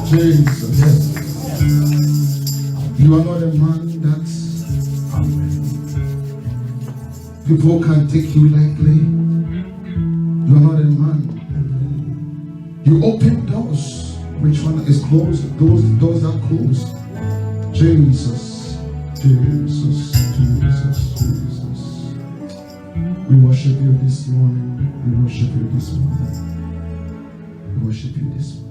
Jesus. Yes. You are not a man that people can take you lightly. You are not a man. You open doors. Which one is closed? Those doors that close. Jesus. Jesus. Jesus. Jesus. We worship you this morning. We worship you this morning. We worship you this morning.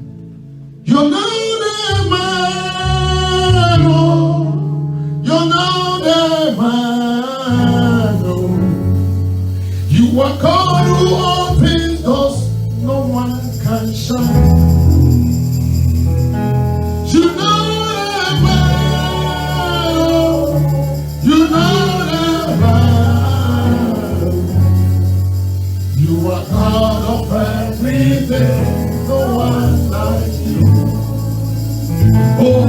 You're not a man, oh. You're not a man, oh. You are God who opens doors no one can shut. You're not a man, oh. You're not a man. You are God of everything, no one like you. Oh,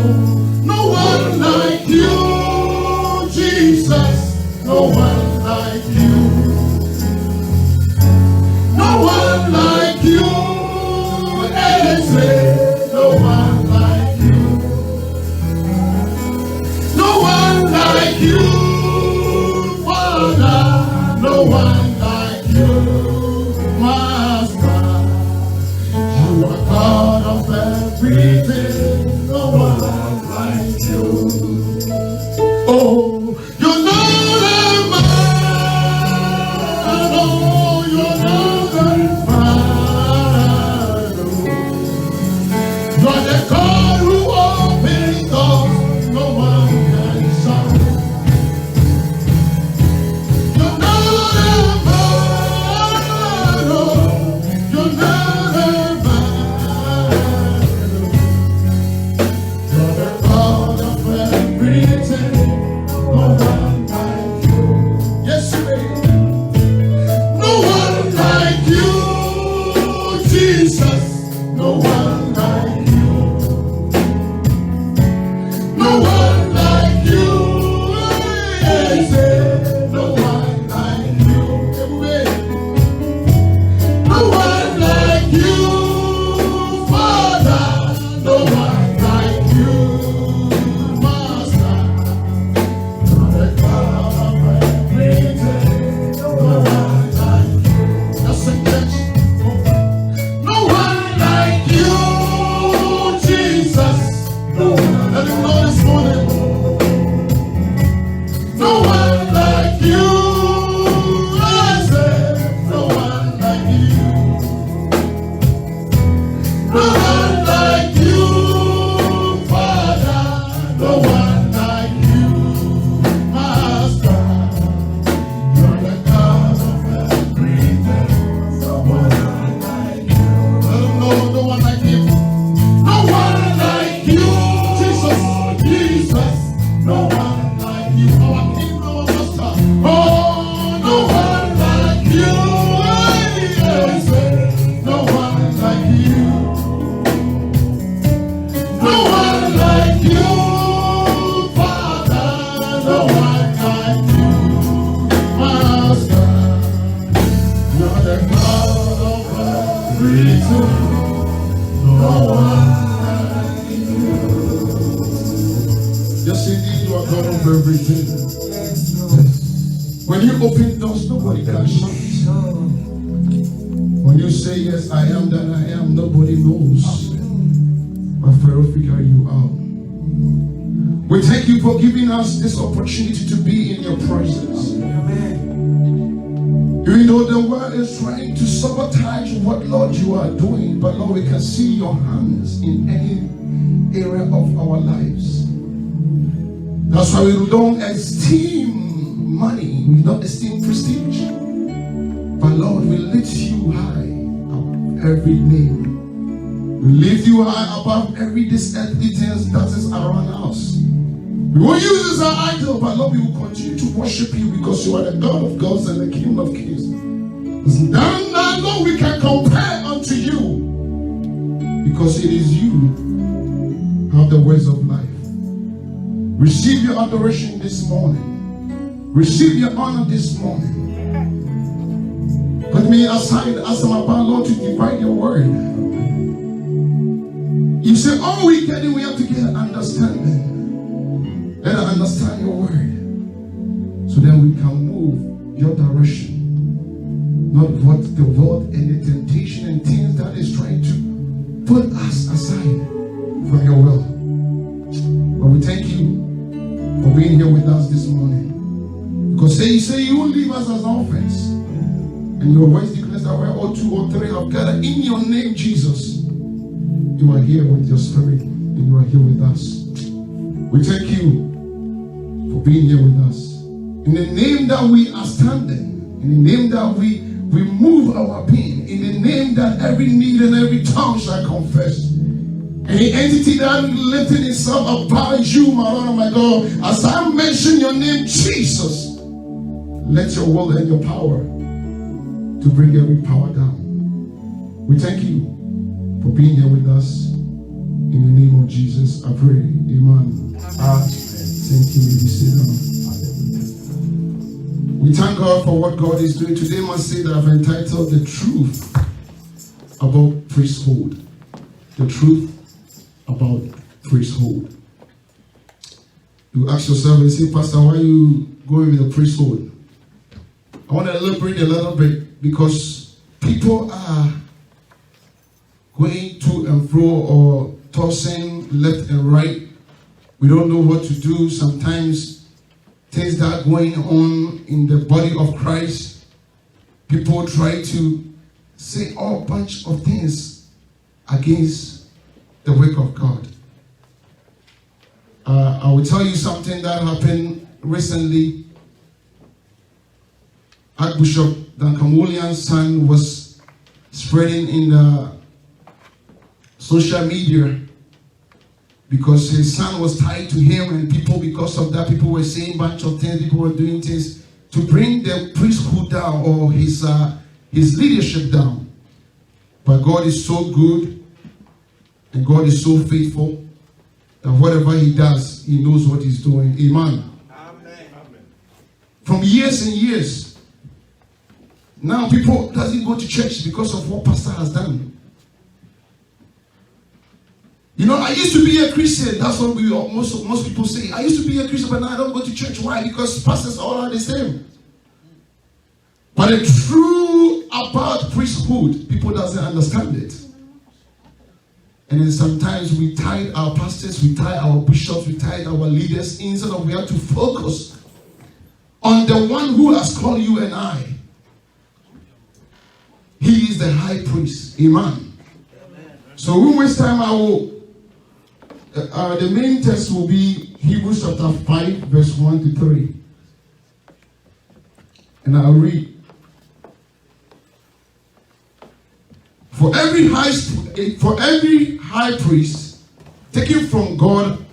no one like you, Jesus. No one like you. No one like you, Eze. No one like you. No one like you, Father. No one like you, Master. You are God of everything. No one like you. Oh, you're not a man. Oh, you're not a man. You're the God who opens doors no one can shut. You're not a man. Oh, you're not a man. Yes, indeed, you are God of everything. When you open doors, nobody can shut. When you say, yes, I am that I am, nobody knows. But Pharaoh, figure you out. We thank you for giving us this opportunity to be in your presence. Even though the world is trying to sabotage what, Lord, you are doing, but Lord, we can see your hands in any area of our lives. That's why we don't esteem money, we don't esteem prestige. But Lord, we lift you high above every name. We lift you high above every earthly things that is around us. We won't use this as our idol, but Lord, we will continue to worship you because you are the God of gods and the King of kings. There's none that Lord we can compare unto you, because it is you who have the words of life. Receive your adoration this morning. Receive your honor this morning. Put me aside as I'm about, Lord, to divide your word. You say said, all we getting, we have to get an understanding. Let us understand your word. So then we can move your direction. Not what the world and the temptation and things that is trying to put us aside from your will. But we thank you for being here with us this morning. Because you say you won't leave us as orphans. And your voice declares that where 2 or 3 have gathered in your name, Jesus, you are here with your spirit and you are here with us. We thank you for being here with us. In the name that we are standing, in the name that we move our being, in the name that every need and every tongue shall confess. Any entity that lifted itself above you, my Lord and my God, as I mention your name, Jesus, let your will and your power to bring every power down. We thank you for being here with us. In the name of Jesus, I pray. Amen. Thank you. Maybe sit down. We thank God for what God is doing. Today, I must say that I've entitled The Truth About Priesthood. The Truth About Priesthood. You ask yourself and say, Pastor, why are you going with the priesthood? I want to elaborate a little bit because people are going to and fro or tossing left and right. We don't know what to do. Sometimes things that are going on in the body of Christ, people try to say all bunch of things against the work of God. I will tell you something that happened recently. Archbishop Duncan Williams' son was spreading in the social media because his son was tied to him, and people, because of that, people were saying a bunch of things, people were doing things to bring the priesthood down or his leadership down. But God is so good and God is so faithful that whatever he does, he knows what he's doing. Amen. Amen. From years and years, now people doesn't go to church because of what pastor has done. You know, I used to be a Christian. That's what most people say. I used to be a Christian, but now I don't go to church. Why? Because pastors all are the same. But the truth about priesthood, people doesn't understand it. And then sometimes we tie our pastors, we tie our bishops, we tie our leaders, instead of we have to focus on the one who has called you and I. He is the high priest. Amen. So we won't waste time. The main text will be Hebrews chapter 5, verse 1 to 3. And I'll read. For every high priest taken from God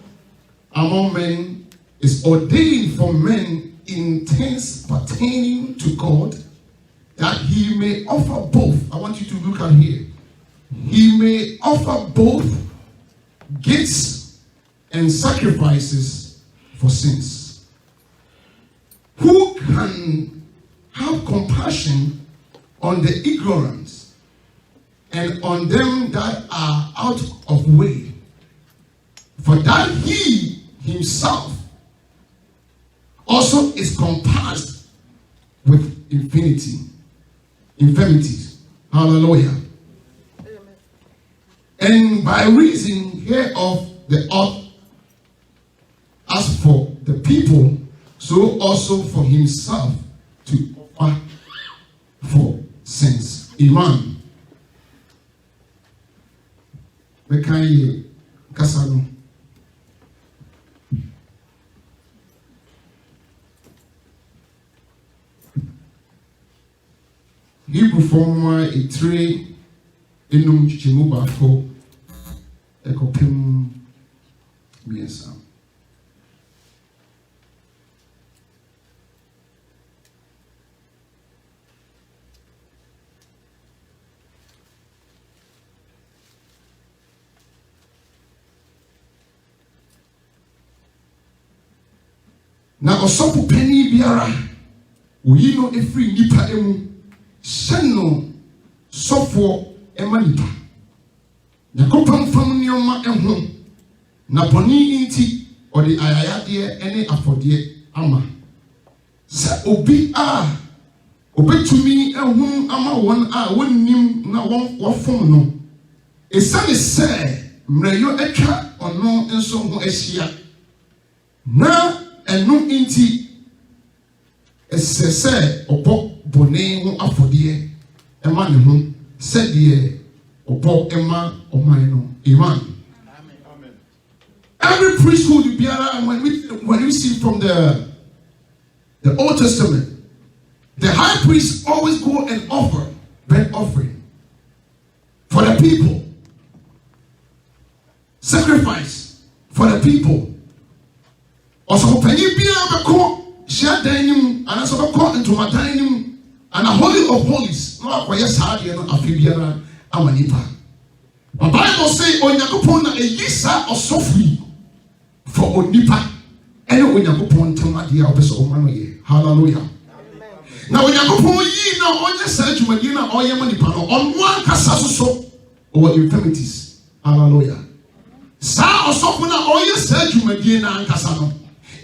among men is ordained for men in things pertaining to God, that he may offer both. I want you to look at here. He may offer both gifts and sacrifices for sins. Who can have compassion on the ignorant and on them that are out of way? For that he himself also is compassed with infirmities. Hallelujah. Amen. And by reason hereof the earth, as for the people, so also for himself to offer for sins. Amen. Mekaye kasano. Hebrew form a tray enum chichemu bafo ekopem miensa. Na osopo penny biara oyi no efiri nipa emu seno sofo ema nipa. Yakopam from Nioma Enhom, Naponi inti, or the Ayayade, any affordie ama. Sa obi a, obi to me, and whom ama one wouldn't nim na one form no. A son is say, Mrayo Echa or no, and so Esia. Na and no inti, as say, or pop bonnet who affordie, a man whom said ye. Opo Emma Omaino. Amen. Amen. Every priesthood you when we see from the Old Testament, the high priest always go and offer burnt offering for the people, sacrifice for the people. Also, penny be a court, share dining, and also court into my dining, and a holy of holies. No, for yes, hard, you know, a Fibiana. Amanipa. The Bible says, Onyakopon a yisa or softly for Onipa. And Onyakopon Tamadia of the Omanoye. Hallelujah. Now, Onyakopon ye now on your search, Medina or Yamanipano on one Casaso or infirmities. Hallelujah. Sa or Sofuna or your search, Medina and Casano.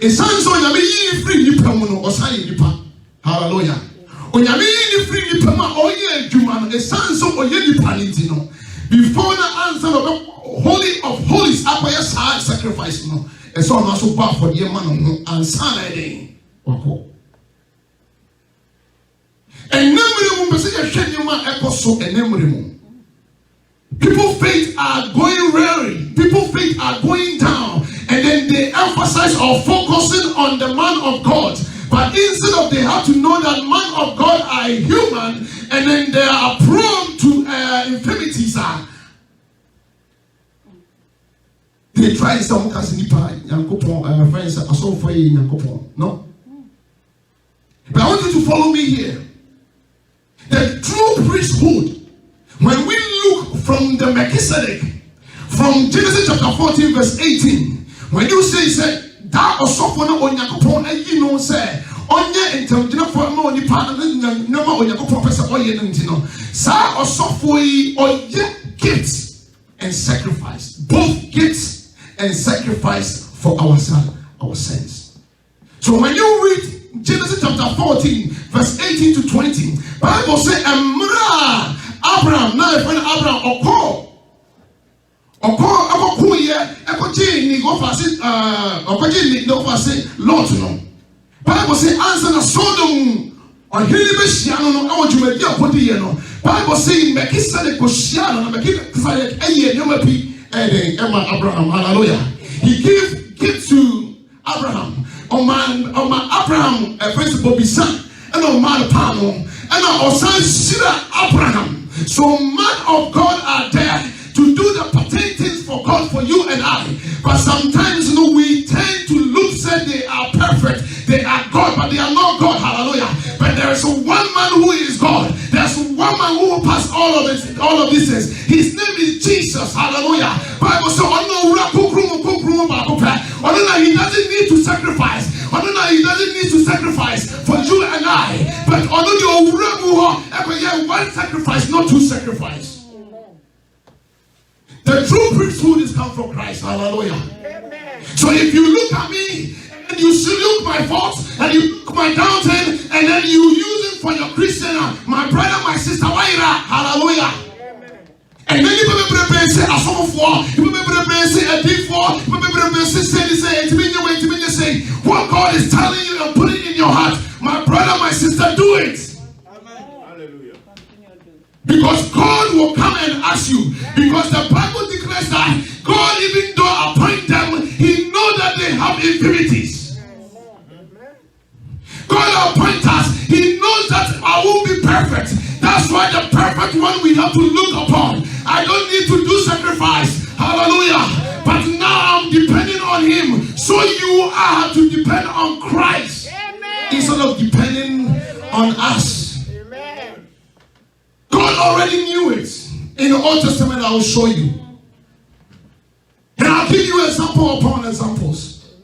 A son so Yami free Nipamono or Sai Nipa. Hallelujah. Onyame ni free ni pema oye adwuma no esanso oye ni palintino before the answer of the holy of holies akoye sacrifice no eso no so ba for the man no ansa na den wako enemre mu pese ye hwenima ekoso enemre mu. People faith are going weary, people faith are going down, and then they emphasize or focusing on the man of God. But instead of they have to know that man of God are human, and then they are prone to infirmities. They try some casinipa, Yankopon, friends, I saw for you, Yankopon. No. But I want you to follow me here. The true priesthood, when we look from the Melchizedek, from Genesis chapter 14, verse 18, when you say, that also for no on Yakopon, and you know, say, on your intelligent for no partner, no more on your professor or your intino. Sa or so for your gifts and sacrifice, both gifts and sacrifice for our son, our sins. So when you read Genesis chapter 14, verse 18 to 20, Bible says, Abraham, now if Abraham or call. Ọkọ kuye ekoji ni go fa se okoji ni go fa se Lot no. Bible say answer na Sodom ohiri be hia no no awodwumadi akodi ye no. Bible say Melchizedek go hia no na Melchizedek eye nyoma pi Emma Abraham. Hallelujah. He give to Abraham. Abraham principle be son and o man pano and o son shira Abraham. So man of God are there to do the patent things for God, for you and I. But sometimes, you know, we tend to look, say they are perfect, they are God, but they are not God. Hallelujah. But there is one man who is God. There's one man who will pass all of these things. His name is Jesus. Hallelujah. Bible says, he doesn't need to sacrifice. He doesn't need to sacrifice for you and I. But one sacrifice, not two sacrifice. The true priesthood is come from Christ. Hallelujah. Amen. So if you look at me and you salute my faults and you look my downturn and then you use it for your Christian, my brother, my sister, hallelujah. Amen. And then you may say a sum of war, you may say a deep war, you may say what God is telling you and putting in your heart, my brother, my sister, do it. Because God will come and ask you. Because the Bible declares that God, even though appoint them, He knows that they have infirmities. God appoints us. He knows that I won't be perfect. That's why the perfect one we have to look upon. I don't need to do sacrifice. Hallelujah. But now I'm depending on Him. So you are to depend on Christ. Amen. Instead of depending on us. God already knew it. In the Old Testament, I will show you. And I'll give you example upon examples.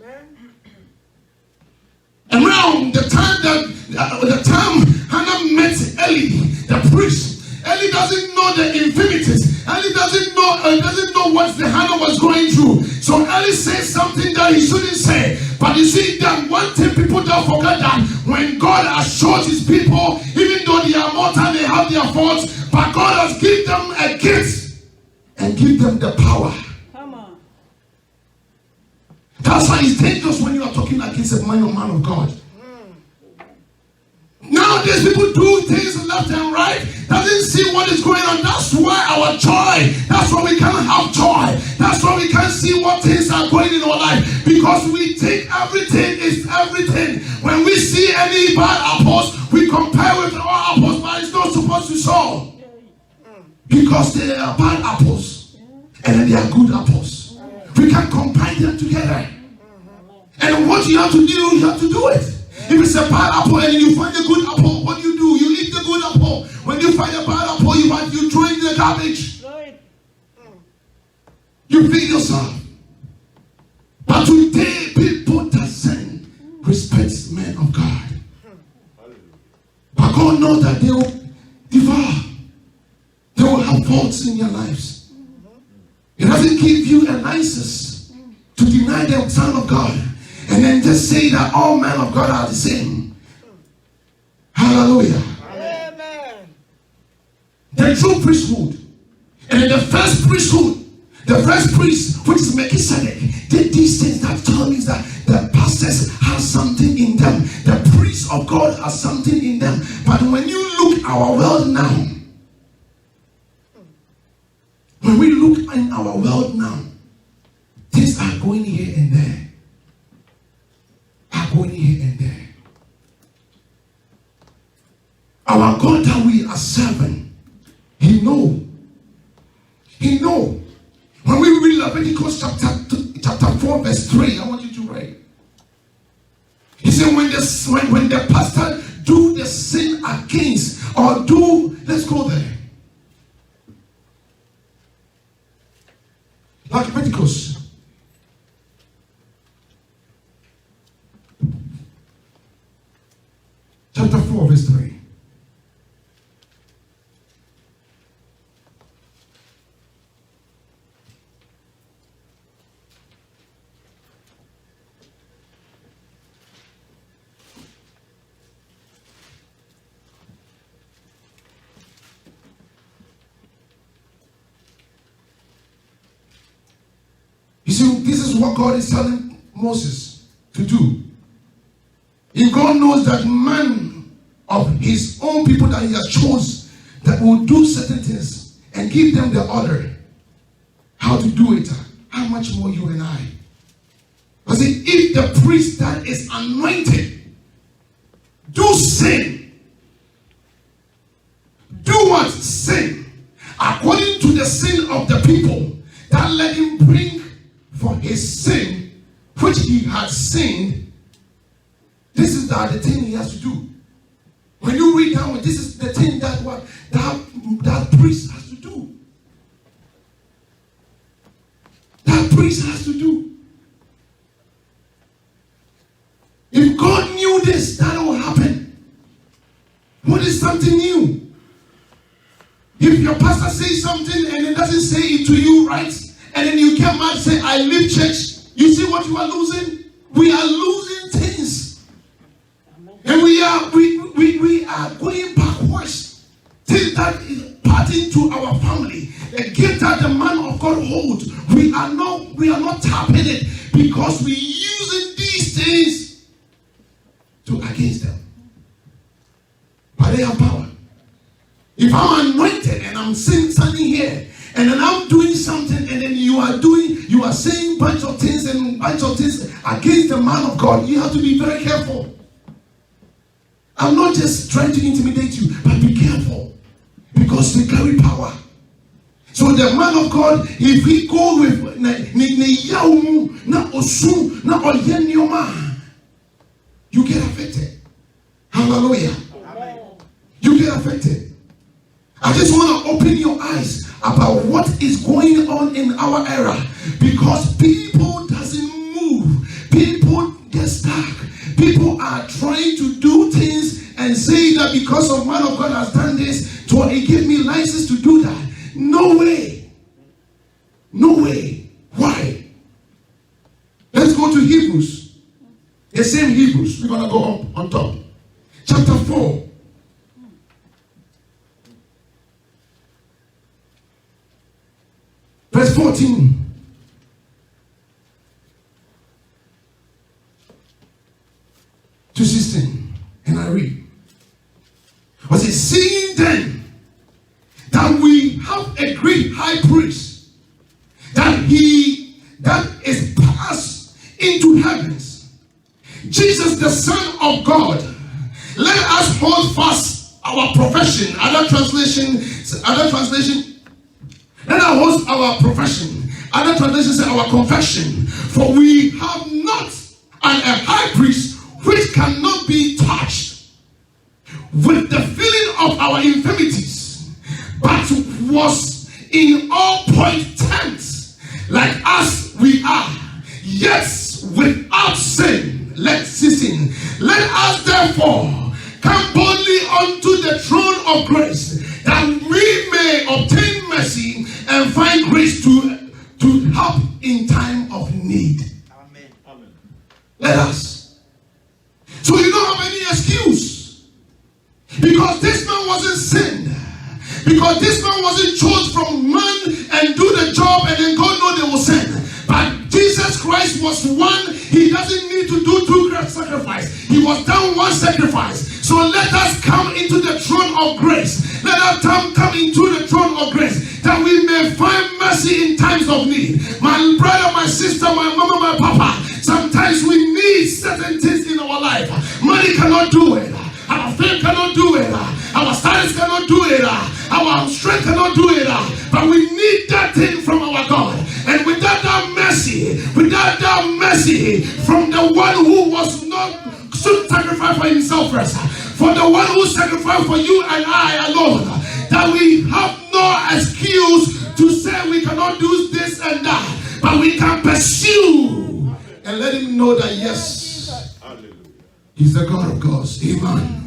Around the time Hannah met Eli, the priest, Eli doesn't know the infirmities. Eli doesn't know what the Hannah was going through. So Eli says something that he shouldn't say. But you see that one thing people don't forget, that when God assures his people, even though they are mortal, they have their faults, but God has given them a gift and give them the power. Come on. That's why it's dangerous when you are talking against a man of God. Nowadays people do things left and right, doesn't see what is going on. That's why our joy, that's why we can't have joy. That's why we can't see what things are going in our life, because we think everything is everything. When we see any bad apples, we compare with our apples, but it's not supposed to show, because they are bad apples and then they are good apples. We can combine them together, and what you have to do, you have to do it. If it's a bad apple and you find a good apple, what do? You eat the good apple. When you find a bad apple, you throw it in the garbage. You feed yourself. But today, people doesn't respect men of God. But God knows that they will devour. They will have faults in their lives. It doesn't give you a license to deny the Son of God and then just say that all men of God are the same. Hallelujah. Amen. The true priesthood. And in the first priesthood, the first priest, which is Melchizedek, did these things that tell me that the pastors have something in them. The priests of God have something in them. But when you look at our world now, when we look in our world now, things are going here and there. Going here and there. Our God that we are serving, He know. When we read Leviticus chapter 4 verse 3, I want you to read. He said when the pastor do the sin against or do, let's go there. Leviticus chapter 4 verse 3. You see, this is what God is telling Moses to do. And God knows that man of his own people that he has chosen that will do certain things and give them the order how to do it. How much more you and I? Because if the priest that is anointed do sin, do what? Sin. According to the sin of the people, that let him bring for his sin, which he had sinned. This is the thing he has to do. When you read down, this is the thing that what that priest has to do. That priest has to do. If God knew this, that will happen. What is something new? If your pastor says something and it doesn't say it to you right, and then you come out and say, I leave church, you see what you are losing? We are losing things. And we are going backwards. Things that is parting to our family. The gift that the man of God holds. We are not tapping it because we're using these things to against them. But they have power. If I'm anointed and I'm standing here and then I'm doing something and then you are saying bunch of things against the man of God, you have to be very careful. I'm not just trying to intimidate you, but be careful because they carry power. So the man of God, if he go with you get affected. Hallelujah. Amen. You get affected. I just want to open your eyes about what is going on in our era, because people doesn't move. People get stuck. People are trying to do things and say that because of man of God has done this, so he gave me license No way. No way. Why? Let's go to Hebrews. The same Hebrews. We're going to go up on top. Chapter 4. Verse 14. To 16. And I read. Was it seeing then that we have a great high priest, that is passed into heavens, Jesus the Son of God, let us hold fast our profession. Other translation, let us hold our profession. Other translations say our confession. For we have not a high priest which cannot be touched with the feeling of our infirmities, but was in all points tempted like us we are, yet without sin. Let us therefore come boldly unto the throne of grace, that we may obtain mercy and find grace to help in time of need. Amen. Amen. Let us. So you don't have any excuse. Because this man wasn't sinned. Because this man wasn't chose from man and do the job and then God know they will sin. But Jesus Christ was one. He doesn't need to do two great sacrifices. He was done one sacrifice. So let us come into the throne of grace. Let us come into the throne of grace, that we may find mercy in times of need. My brother, my sister, my mama, my papa, sometimes we need certain things in our life. Money cannot do it. Our faith cannot do it. Our studies cannot do it. Our strength cannot do it. But we need that thing from our God. And without that mercy from the one who was not should sacrifice for himself first, for the one who sacrificed for you and I alone, that we have no excuse to say we cannot do this and that, but we can pursue and let him know that yes, he's the God of gods. Amen.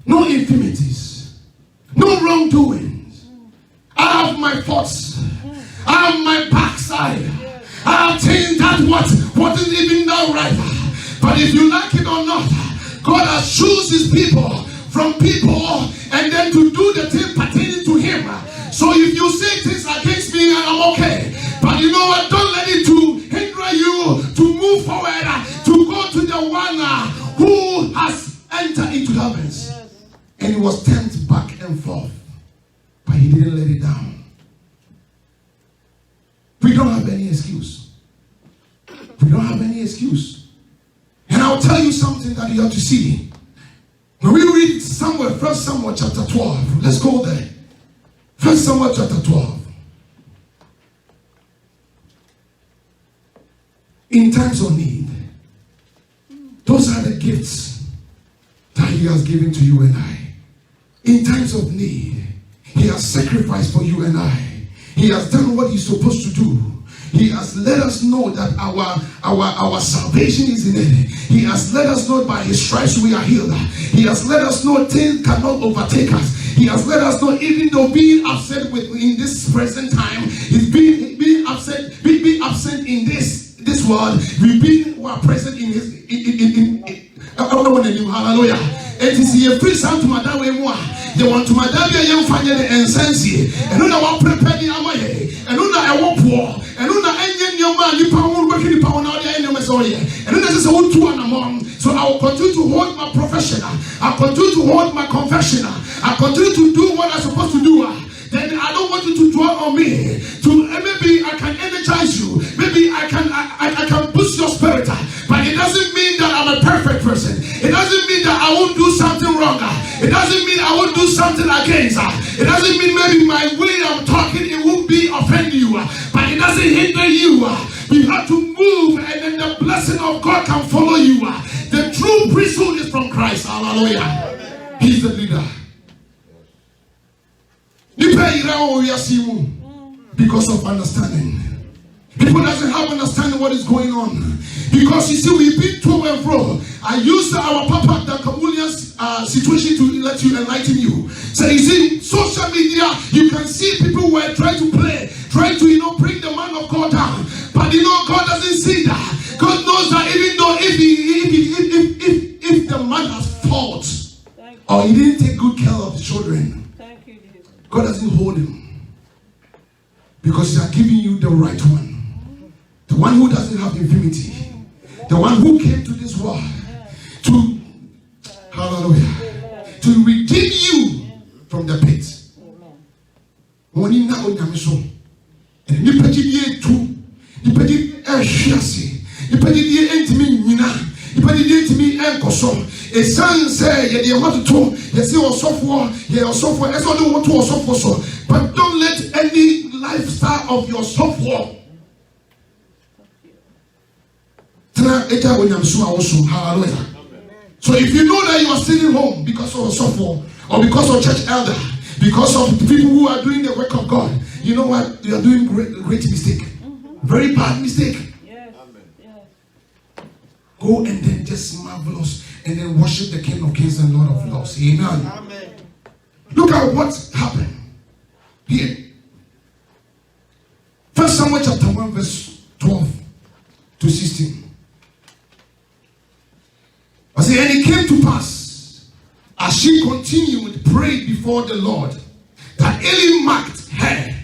No infirmities, no wrongdoings. I have my faults, I have my backside, I have things that what isn't even done right. But if you like it or not, God has chosen his people from people and then to do the thing pertaining to him. So if you say things against me, I'm okay. But you know what? Don't let it to hinder you to move forward, to go to the one who has entered into heavens. And he was tempted back and forth, but he didn't let it down. We don't have any excuse. We don't have any excuse. And I'll tell you something that you have to see. When we read somewhere, 1 Samuel chapter 12, let's go there. 1 Samuel chapter 12. In times of need, those are the gifts that he has given to you and I. In times of need, he has sacrificed for you and I. He has done what he's supposed to do. He has let us know that our salvation is in it. He has let us know by his stripes we are healed. He has let us know things cannot overtake us. He has let us know, even though being upset in this present time, is being absent in this world, we are present in his hallelujah. It is a free sound to Madame Wemoa. They want to Madame Yam Fanya and Sensi, and Una want prepare the Amaye, and Una I want poor, and Una Indian your man, you pound working the pound out the end of Masoya, and Una is a one two and among. So I will continue to hold my profession, I continue to hold my confession, I continue to do what I'm supposed to do. Then I don't want you to dwell on me. Maybe I can energize you. Maybe I can boost your spirit. But it doesn't mean that I'm a perfect person. It doesn't mean that I won't do something wrong. It doesn't mean I won't do something against. It doesn't mean maybe my way I'm talking, it won't be offend you. But it doesn't hinder you. You have to move, and then the blessing of God can follow you. The true priesthood is from Christ. Hallelujah. He's the leader. Because of understanding. People doesn't have understanding what is going on. Because you see, we've been to and fro. I used our Papa Dakamulian's situation to let you enlighten you. So you see, social media, you can see people who are trying to play, trying to, bring the man of God down. But God doesn't see that. God knows that even though if the man has fault, or he didn't take good care of the children, God doesn't hold him. Because he has given you the right one. The one who doesn't have infirmity. The one who came to this world to, hallelujah, to redeem you from the pit. And a son say, you want to say, but don't let any lifestyle of your software. Hallelujah. So if you know that you are sitting home because of a software or because of church elder, because of the people who are doing the work of God, you know what? You are doing great mistake. Very bad mistake. Yes. Go and then just marvelous and then worship the King of Kings and Lord of Lords. Amen. Look at what happened here. 1 Samuel chapter 1 verse 12 to 16. I say, and it came to pass, as she continued praying before the Lord, that Eli marked her.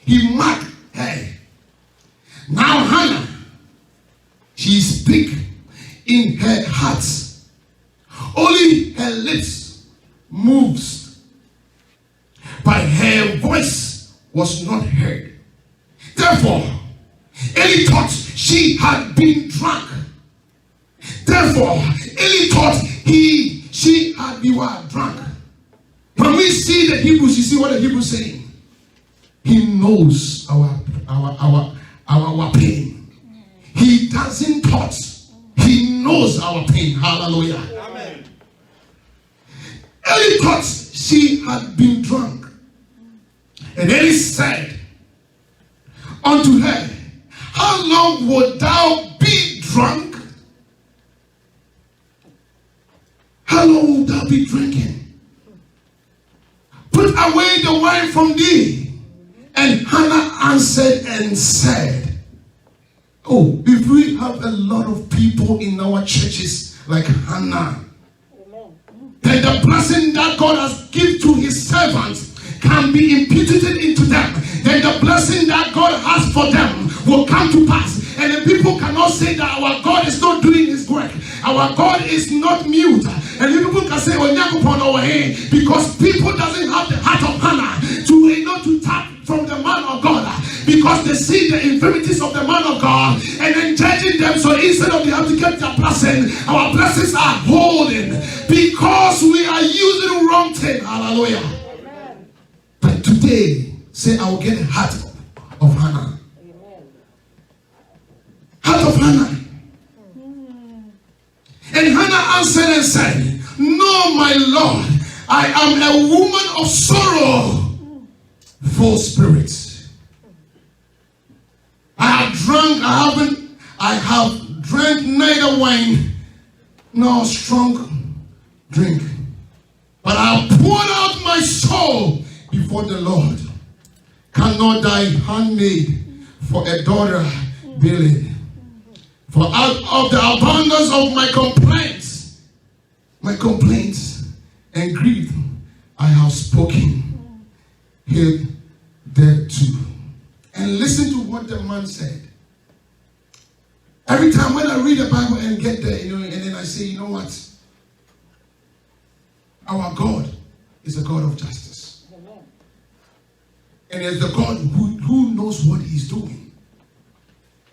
He marked her. Now Hannah, she speak in her heart. Only her lips moves, but her voice was not heard. Therefore, Eli thought she had been drunk. Therefore, Eli thought she had been drunk. When we see the Hebrews, you see what the Hebrews saying. He knows our pain. He doesn't thought. He knows our pain. Hallelujah. Amen. Eli thought she had been drunk. And Eli said unto her, how long wilt thou be drunk? How long will thou be drinking? Put away the wine from thee. And Hannah answered and said, oh, if we have a lot of people in our churches like Hannah, then the blessing that God has given to his servants can be imputed into them. Then the blessing that God has for them will come to pass. And the people cannot say that our God is not doing his work. Our God is not mute. And people can say, oh, because people doesn't have the heart of Hannah to tap from the man of God. Because they see the infirmities of the man of God and then judging them. So instead of they have to get their blessing, our blessings are holding because we are using wrong thing. Hallelujah. Amen. But today, say, I will get a heart of Hannah. Heart of Hannah. And Hannah answered and said, no, my Lord, I am a woman of sorrow, full spirit. I have drank neither wine nor strong drink, but I have poured out my soul before the Lord. Cannot thy handmaid for a daughter Billy? For out of the abundance of my complaints and grief, I have spoken here thereto. And listen to what the man said. Every time when I read the Bible and get there, and then I say, you know what? Our God is a God of justice. And it's the God who knows what he's doing.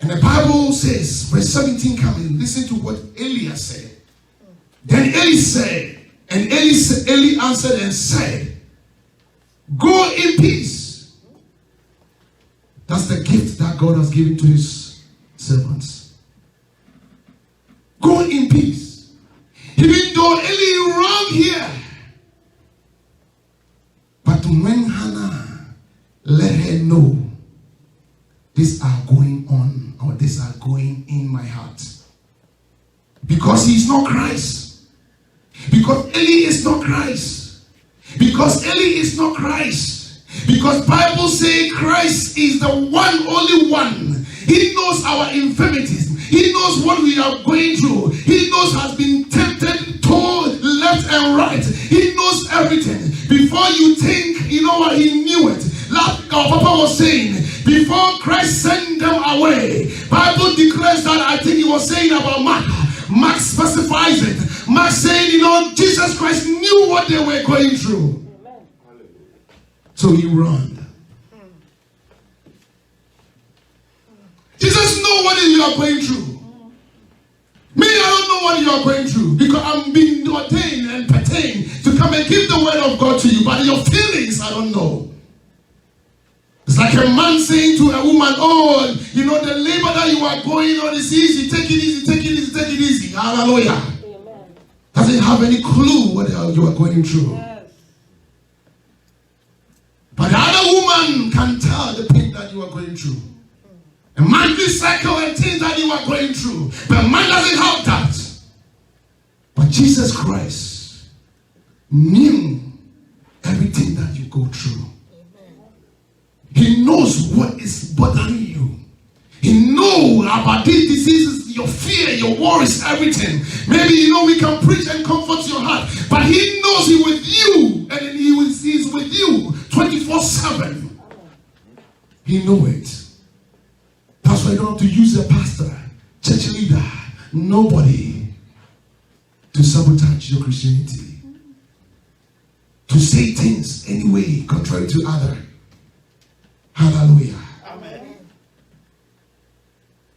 And the Bible says, verse 17 coming, listen to what Eli said. Then Eli said, and Eli answered and said, go in peace. That's the gift that God has given to his servants. Go in peace. Even though Eli wrong here. But when Hannah let her know these are going on, going in my heart. Because he's not Christ. Because Eli is not Christ. Because Eli is not Christ. Because Bible says Christ is the one, only one. He knows our infirmities. He knows what we are going through. He knows has been tempted, told left and right. He knows everything. Before you think, you know what, he knew it. Like our Papa was saying, before Christ sent them away, Bible declares that, I think he was saying about Mark. Mark specifies it. Mark saying, you know, Jesus Christ knew what they were going through. So he ran. Jesus knows what you are going through. Me, I don't know what you are going through because I'm being ordained and pertained to come and give the word of God to you. But your feelings, I don't know. It's like a man saying to a woman, oh, you know, the labor that you are going on is easy. Take it easy, take it easy, take it easy. Hallelujah. Amen. Doesn't have any clue what you are going through. Yes. But the other woman can tell the pain that you are going through. A monthly cycle and things that you are going through. But man doesn't have that. But Jesus Christ knew everything that you go through. He knows what is bothering you. He knows about these diseases, your fear, your worries, everything. Maybe, you know, we can preach and comfort your heart. But he knows he with you. And he's with you 24/7. He knows it. That's why you don't have to use a pastor, church leader, nobody to sabotage your Christianity. To say things anyway, contrary to other. Hallelujah. Amen.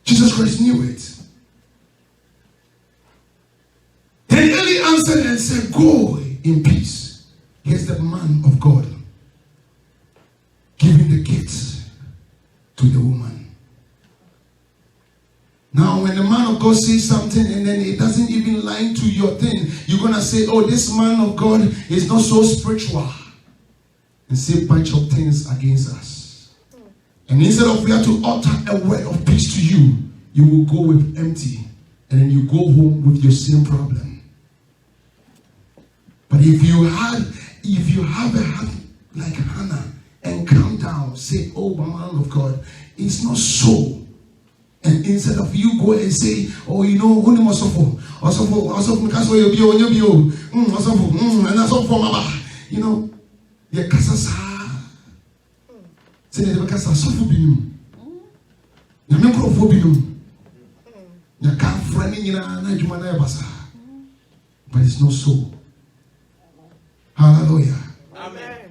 Jesus Christ knew it. Then Eli answered and said, go in peace. Here's the man of God giving the gifts to the woman. Now, when the man of God says something and then it doesn't even line to your thing, you're going to say, oh, this man of God is not so spiritual. And say a bunch of things against us. And instead of we have to utter a word of peace to you, you will go with empty. And then you go home with your same problem. But if you have a heart like Hannah and calm down, say, oh, man of God, it's not so. And instead of you go and say, oh, you know, and that's all for Mama, you know, the Casasa, say the Casa Sofubinum, the Microphobinum, the Car Franny in a Jumana Basa. But it's not so. Hallelujah. Amen.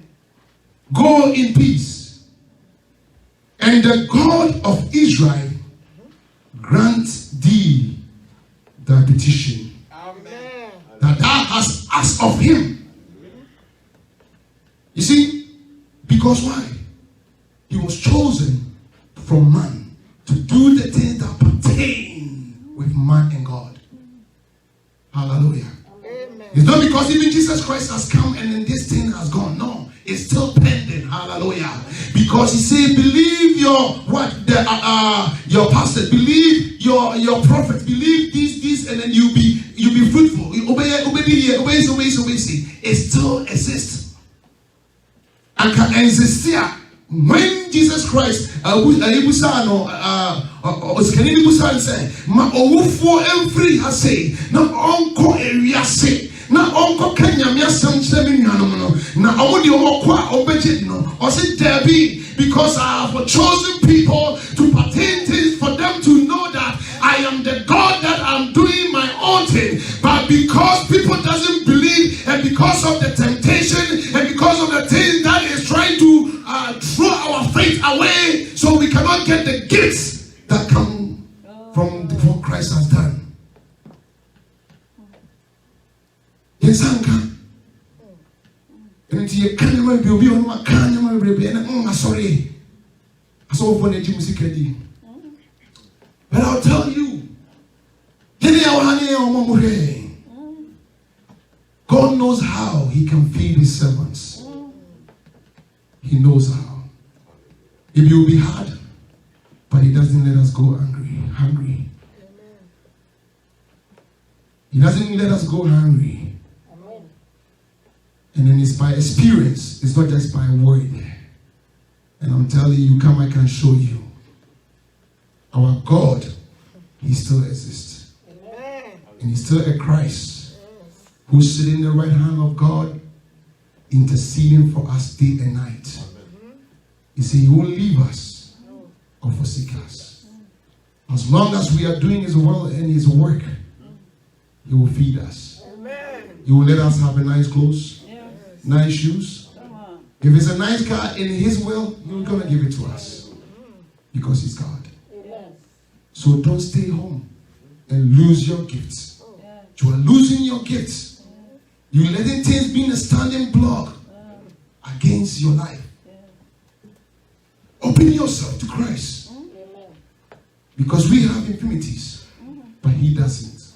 Go in peace, and the God of Israel grant thee thy petition. Amen. That thou hast asked of him. You see, because why? He was chosen from man to do the things that pertain with man and God. Hallelujah. Amen. It's not because even Jesus Christ has come and then this thing has gone. No, it's still pending. Hallelujah. Because he said, believe your pastor, believe your prophet, believe this, and then you'll be fruitful. Obey. It still exists. And can exist here. When Jesus Christ na onko Kenya miasam chemi nuano na awodi okwa obeje no o say Debbie, because I have chosen people to pertain things for them to know that I am the God that I'm doing my own thing. But because people doesn't believe, and because of the temptation and because of the thing that is trying to throw our faith away, so we cannot get the gifts that come from what Christ has done. Yesanka. And you can't be on my canyon, and sorry. I saw for the music. But I'll tell you, God knows how he can feed his servants. He knows how. It will be hard, but he doesn't let us go angry. hungry. He doesn't let us go hungry. And then it's by experience. It's not just by word. And I'm telling you, come, I can show you. Our God, He still exists. And He's still a Christ who's sitting in the right hand of God, interceding for us day and night. He said He won't leave us or forsake us. As long as we are doing His will and His work, He will feed us. He will let us have a nice clothes, nice shoes. If it's a nice car in His will, He's going to give it to us. Because He's God. So don't stay home and lose your gifts. You are losing your gifts. You're letting things be a standing block against your life. Open yourself to Christ. Because we have infirmities, but He doesn't.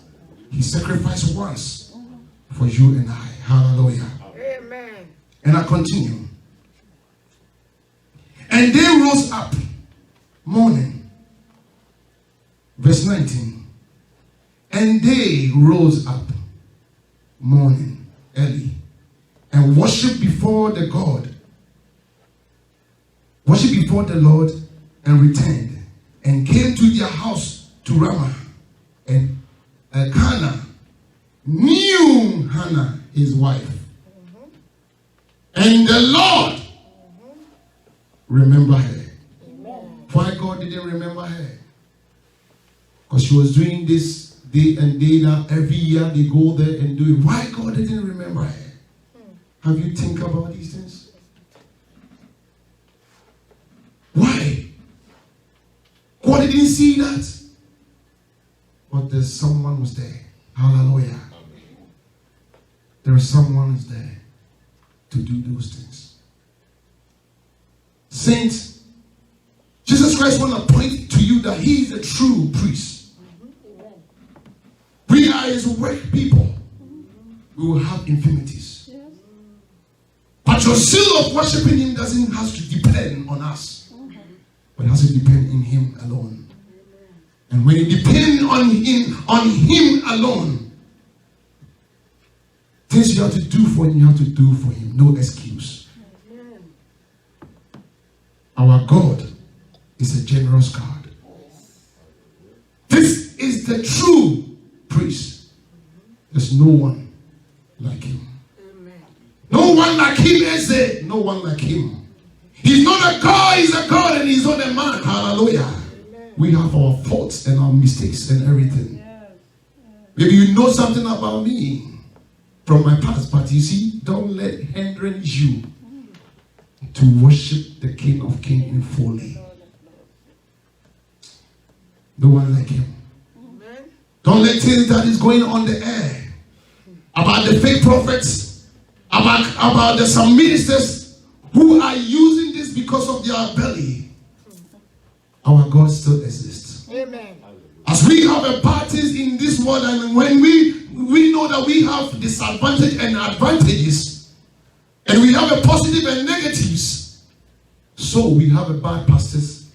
He sacrificed once for you and I. Hallelujah. Amen. And I continue. And they rose up morning. Verse 19. And they rose up morning early and worshiped before the God. Worshiped before the Lord and returned and came to their house to Ramah. And Elkanah knew Hannah, his wife. And the Lord remembered her. Why God didn't remember her? Because she was doing this day and day now. Every year they go there and do it. Why God didn't remember her? Have you think about these things? Why? God didn't see that. But there's someone was there. Hallelujah. There is someone who's there to do those things. Saints, Jesus Christ want to point to you that He is a true priest. We are His work people. We will have infirmities. But your zeal of worshiping Him doesn't have to depend on us. But it has to depend in Him alone. And when it depends on Him alone, things you have to do for Him, you have to do for Him. No excuse. Our God is a generous God. This is the true priest. There's no one like Him. No one like Him, is no one like Him. He's not a God, He's a God, and He's not a man. Hallelujah. We have our faults and our mistakes and everything. Maybe you know something about me from my past, but you see, don't let hindrance you to worship the King of Kings in fully. No one like Him. Don't let things that is going on the air about the fake prophets, about the some ministers who are using this because of their belly. Our God still exists. Amen. As we have a parties in this world, and when we know that we have disadvantages and advantages, and we have a positive and negatives, so we have a bad pastors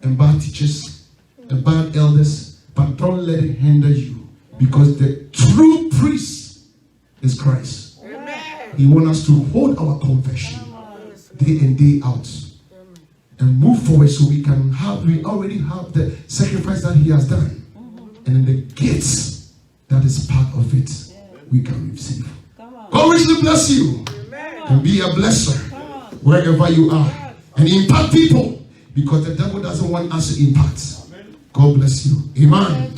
and bad teachers and bad elders, but don't let it hinder you, because the true priest is Christ. Amen. He wants us to hold our confession day in, day out, and move forward so we already have the sacrifice that He has done. And in the gifts that is part of it, we can receive. God richly bless you. And be a blesser wherever you are. And impact people, because the devil doesn't want us to impact. God bless you. Amen.